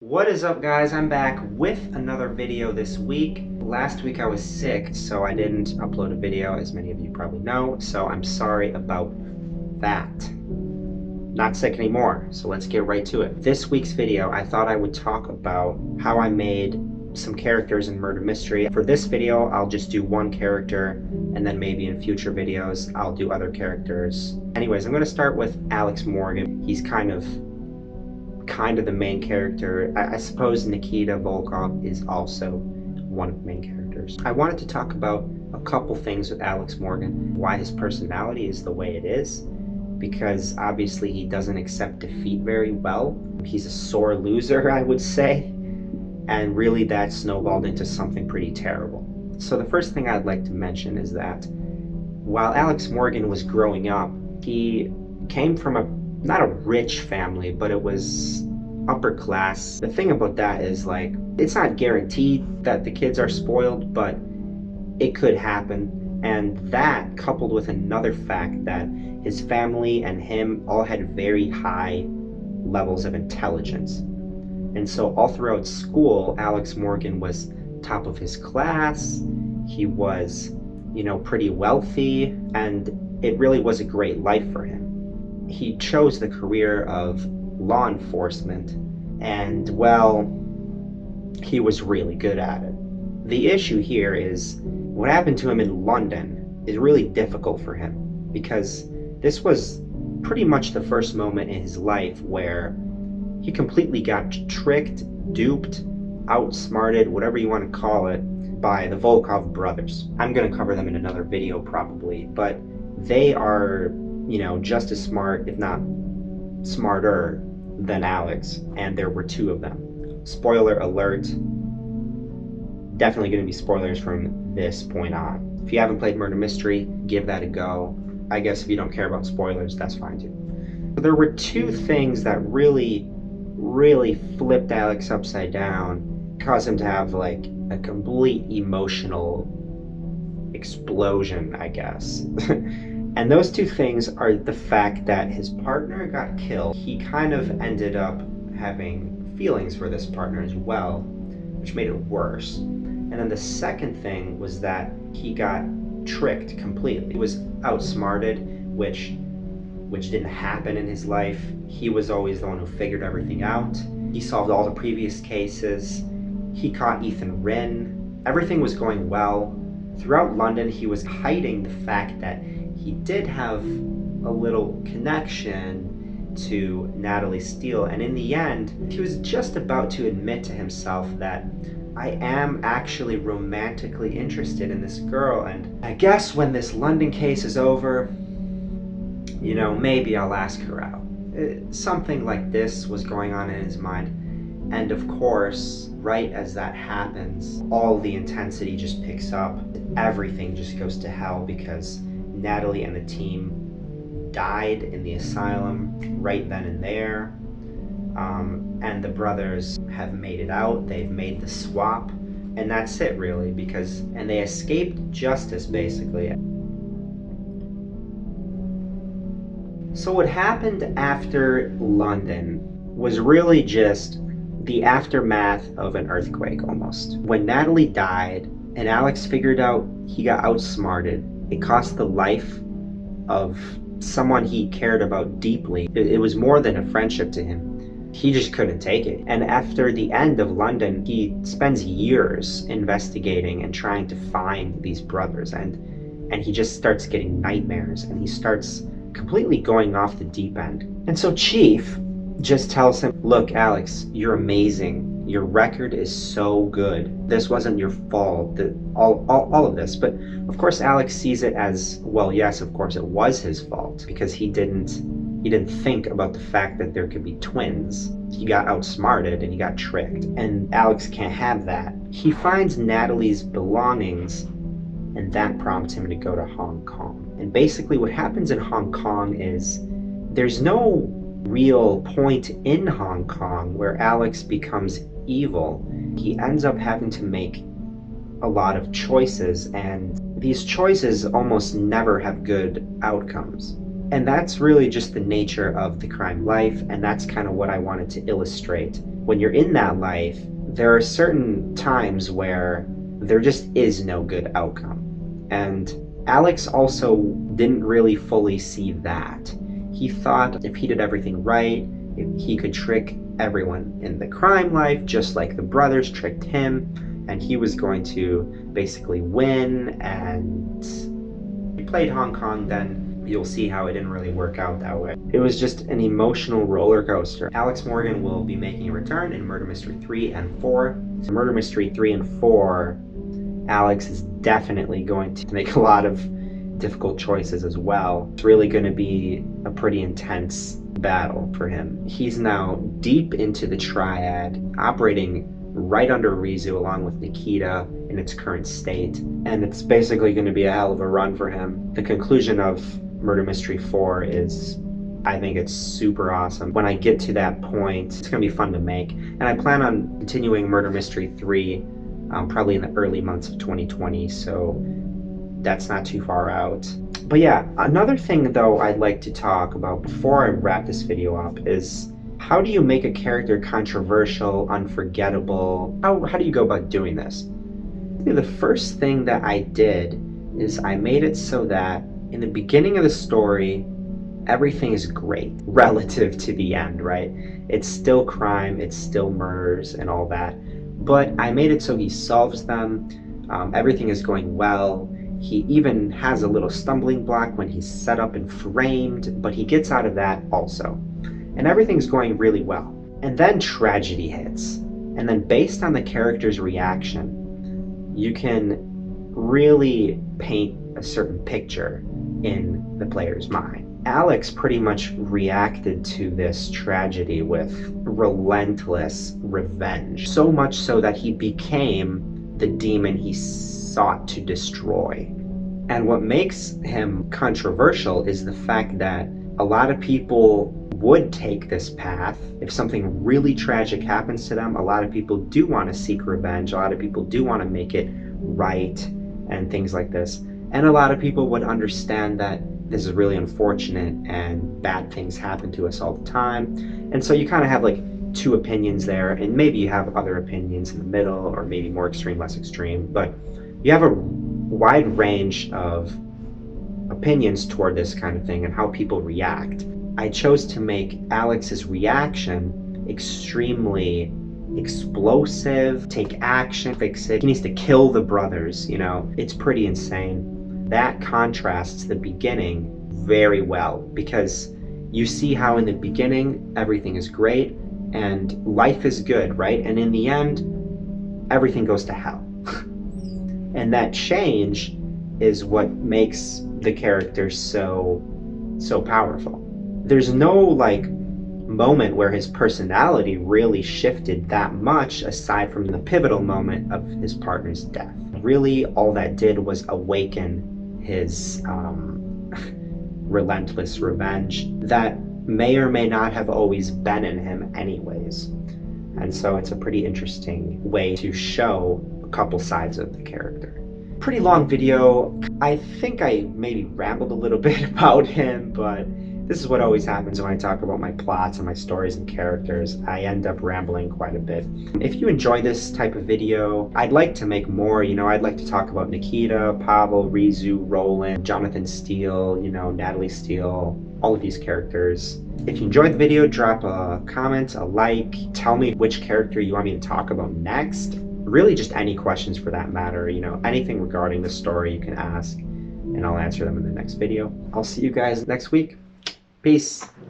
What is up, guys? I'm back with another video this week. Last week I was sick, so I didn't upload a video, as many of you probably know, so I'm sorry about that. Not sick anymore, so let's get right to it. This week's video, I thought I would talk about how I made some characters in Murder Mystery. For this video, I'll just do one character, and then maybe in future videos, I'll do other characters. Anyways, I'm going to start with Alex Morgan. He's kind of the main character. I suppose Nikita Volkov is also one of the main characters. I wanted to talk about a couple things with Alex Morgan, why his personality is the way it is, because obviously he doesn't accept defeat very well. He's a sore loser, I would say, and really that snowballed into something pretty terrible. So the first thing I'd like to mention is that while Alex Morgan was growing up, he came from not a rich family, but it was upper class. The thing about that is, like, it's not guaranteed that the kids are spoiled, but it could happen. And that, coupled with another fact that his family and him all had very high levels of intelligence. And so all throughout school, Alex Morgan was top of his class. He was, pretty wealthy, and it really was a great life for him. He chose the career of law enforcement, and well, he was really good at it. The issue here is what happened to him in London is really difficult for him, because this was pretty much the first moment in his life where he completely got tricked, duped, outsmarted, whatever you want to call it, by the Volkov brothers. I'm going to cover them in another video probably, but they are just as smart, if not smarter, than Alex, and there were two of them. Spoiler alert, definitely going to be spoilers from this point on. If you haven't played Murder Mystery, give that a go. I guess if you don't care about spoilers, that's fine too. But there were two things that really flipped Alex upside down, caused him to have like a complete emotional explosion, I guess. And those two things are the fact that his partner got killed. He kind of ended up having feelings for this partner as well, which made it worse. And then the second thing was that he got tricked completely. He was outsmarted, which didn't happen in his life. He was always the one who figured everything out. He solved all the previous cases. He caught Ethan Rinn. Everything was going well. Throughout London, he was hiding the fact that he did have a little connection to Natalie Steele, and in the end, he was just about to admit to himself that I am actually romantically interested in this girl, and I guess when this London case is over, maybe I'll ask her out. Something like this was going on in his mind, and of course, right as that happens, all the intensity just picks up. Everything just goes to hell because Natalie and the team died in the asylum right then and there, and the brothers have made it out. They've made the swap, and that's it really, and they escaped justice basically. So what happened after London was really just the aftermath of an earthquake almost. When Natalie died and Alex figured out he got outsmarted, it cost the life of someone he cared about deeply. It was more than a friendship to him. He just couldn't take it. And after the end of London, he spends years investigating and trying to find these brothers. And he just starts getting nightmares, and he starts completely going off the deep end. And so Chief just tells him, look, Alex, you're amazing. Your record is so good. This wasn't your fault, all of this. But of course, Alex sees it as, well, yes, of course it was his fault, because he didn't think about the fact that there could be twins. He got outsmarted and he got tricked. And Alex can't have that. He finds Natalie's belongings, and that prompts him to go to Hong Kong. And basically what happens in Hong Kong is there's no real point in Hong Kong where Alex becomes evil. He ends up having to make a lot of choices, and these choices almost never have good outcomes. And that's really just the nature of the crime life, and that's kind of what I wanted to illustrate when you're in that life, there are certain times where there just is no good outcome. And Alex also didn't really fully see that. He thought if he did everything right, if he could trick everyone in the crime life, just like the brothers tricked him, and he was going to basically win. And he played Hong Kong, then you'll see how it didn't really work out that way. It was just an emotional roller coaster. Alex Morgan will be making a return in Murder Mystery 3 and 4. Murder Mystery 3 and 4, Alex is definitely going to make a lot of difficult choices as well. It's really going to be a pretty intense battle for him. He's now deep into the triad, operating right under Rizu along with Nikita in its current state, and it's basically going to be a hell of a run for him. The conclusion of Murder Mystery 4 is, I think it's super awesome. When I get to that point, it's going to be fun to make, and I plan on continuing Murder Mystery 3 probably in the early months of 2020, so that's not too far out. But yeah, another thing though I'd like to talk about before I wrap this video up is, how do you make a character controversial, unforgettable? How do you go about doing this? The first thing that I did is I made it so that in the beginning of the story, everything is great relative to the end, right? It's still crime, it's still murders and all that. But I made it so he solves them, everything is going well. He even has a little stumbling block when he's set up and framed, but he gets out of that also. And everything's going really well. And then tragedy hits. And then based on the character's reaction, you can really paint a certain picture in the player's mind. Alex pretty much reacted to this tragedy with relentless revenge. So much so that he became the demon he sought to destroy. And what makes him controversial is the fact that a lot of people would take this path. If something really tragic happens to them, a lot of people do want to seek revenge. A lot of people do want to make it right and things like this. And a lot of people would understand that this is really unfortunate and bad things happen to us all the time. And so you kind of have like two opinions there, and maybe you have other opinions in the middle, or maybe more extreme, less extreme, but you have a wide range of opinions toward this kind of thing and how people react. I chose to make Alex's reaction extremely explosive, take action, fix it. He needs to kill the brothers, you know, it's pretty insane. That contrasts the beginning very well, because you see how in the beginning everything is great and life is good, right? And in the end, everything goes to hell. And that change is what makes the character so powerful. There's no like moment where his personality really shifted that much aside from the pivotal moment of his partner's death. Really, all that did was awaken his relentless revenge that may or may not have always been in him anyways. And so it's a pretty interesting way to show a couple sides of the character. Pretty long video. I think I maybe rambled a little bit about him, but this is what always happens when I talk about my plots and my stories and characters. I end up rambling quite a bit. If you enjoy this type of video, I'd like to make more. You know, I'd like to talk about Nikita, Pavel, Rizu, Roland, Jonathan Steele, you know, Natalie Steele, all of these characters. If you enjoyed the video, drop a comment, a like, tell me which character you want me to talk about next. Really just any questions for that matter, you know, anything regarding the story you can ask, and I'll answer them in the next video. I'll see you guys next week. Peace.